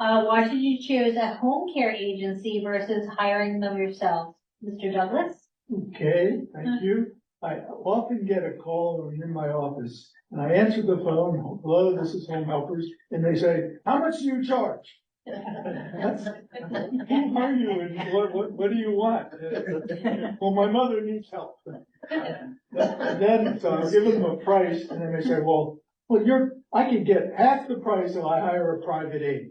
Why should you choose a home care agency versus hiring them yourself? Mr. Douglas? Okay, thank you. I often get a call when I'm in my office, and I answer the phone, hello, this is Home Helpers, and they say, how much do you charge? Who are you and what do you want? Well, my mother needs help. Then, so I'll give them a price, and then they say, well, I can get half the price if I hire a private aide.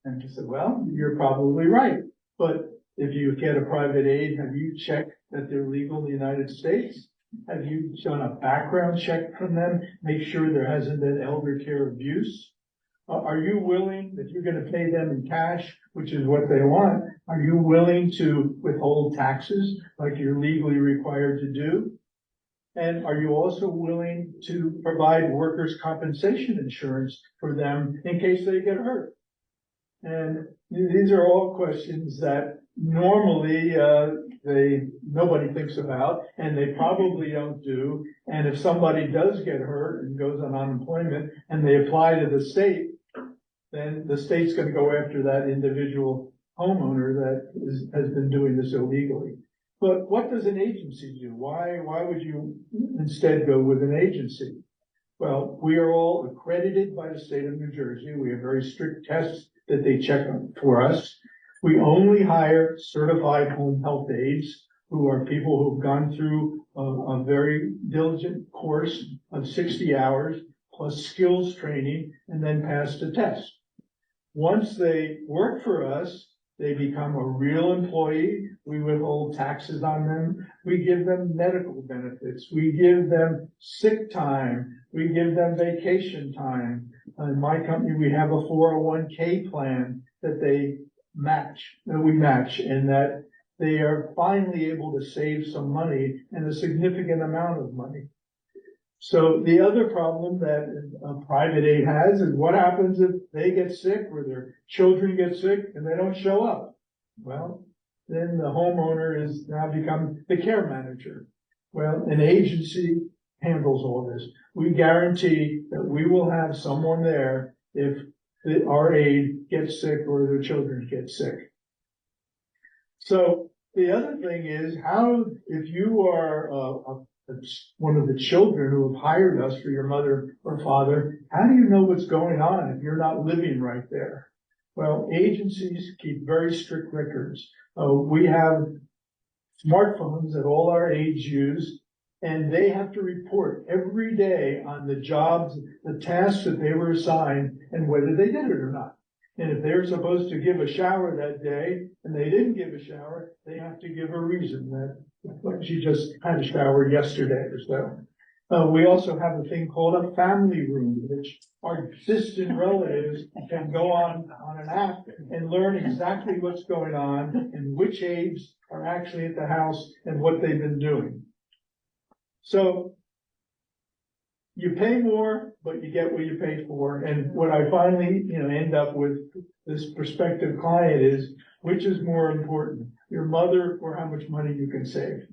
And I said, well, you're probably right. But if you get a private aide, have you checked that they're legal in the United States? Have you done a background check from them? Make sure there hasn't been elder care abuse? Are you willing, if you're going to pay them in cash, which is what they want, are you willing to withhold taxes like you're legally required to do? And are you also willing to provide workers' compensation insurance for them in case they get hurt? And these are all questions that normally nobody thinks about, and they probably don't do. And if somebody does get hurt and goes on unemployment and they apply to the state, then the state's going to go after that individual homeowner that has been doing this illegally. But what does an agency do? Why would you instead go with an agency? Well, we are all accredited by the state of New Jersey. We have very strict tests that they check for us. We only hire certified home health aides who are people who've gone through a very diligent course of 60 hours plus skills training and then passed a test. Once they work for us, they become a real employee. We withhold taxes on them. We give them medical benefits. We give them sick time. We give them vacation time. In my company, we have a 401k plan that we match, and that they are finally able to save some money, and a significant amount of money. So the other problem that a private aide has is what happens if they get sick or their children get sick and they don't show up? Well, then the homeowner is now become the care manager. Well, an agency handles all this. We guarantee that we will have someone there if our aide gets sick or their children get sick. So the other thing is, if you are one of the children who have hired us for your mother or father, how do you know what's going on if you're not living right there? Well, agencies keep very strict records. We have smartphones that all our aides use, and they have to report every day on the jobs, the tasks that they were assigned, and whether they did it or not. And if they're supposed to give a shower that day and they didn't give a shower, they have to give a reason that she just had a shower yesterday or so. We also have a thing called a family room, which our distant relatives can go on an app and learn exactly what's going on and which aides are actually at the house and what they've been doing. So you pay more, but you get what you pay for. And what I finally, end up with this prospective client is, which is more important, your mother or how much money you can save?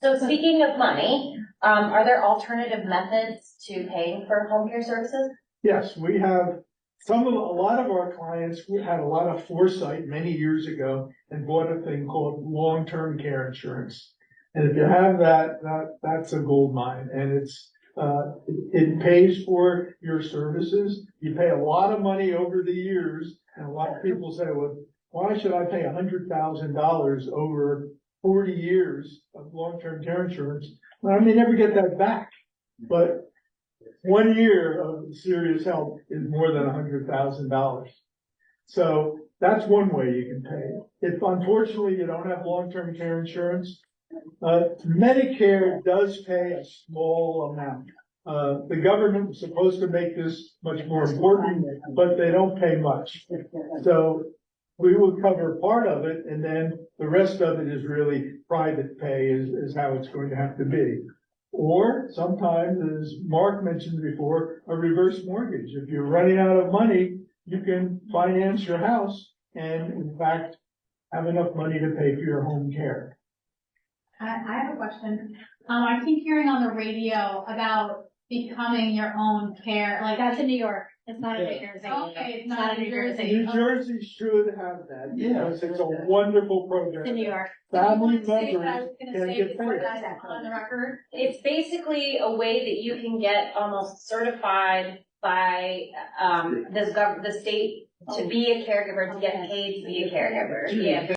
So speaking of money, are there alternative methods to paying for home care services? Yes, we have a lot of our clients had a lot of foresight many years ago and bought a thing called long-term care insurance. And if you have that's a gold mine, and it pays for your services. You pay a lot of money over the years, and a lot of people say, well, why should I pay $100,000 over 40 years of long-term care insurance? Well, I may never get that back, but 1 year of serious help is more than $100,000. So that's one way you can pay. If unfortunately you don't have long-term care insurance, Medicare does pay a small amount. The government was supposed to make this much more important, but they don't pay much. So we will cover part of it, and then the rest of it is really private pay is how it's going to have to be. Or sometimes, as Mark mentioned before, a reverse mortgage. If you're running out of money, you can finance your house and, in fact, have enough money to pay for your home care. I have a question. I keep hearing on the radio about becoming your own care. That's in New York. It's not a New Jersey. Okay, It's not a New Jersey. New Jersey should have that, because it's a wonderful program. It's in New York. Family Say what I members was gonna can say get before paid. that's on the record. It's basically a way that you can get almost certified by, the state to be a caregiver, to get paid to be a caregiver. Yeah.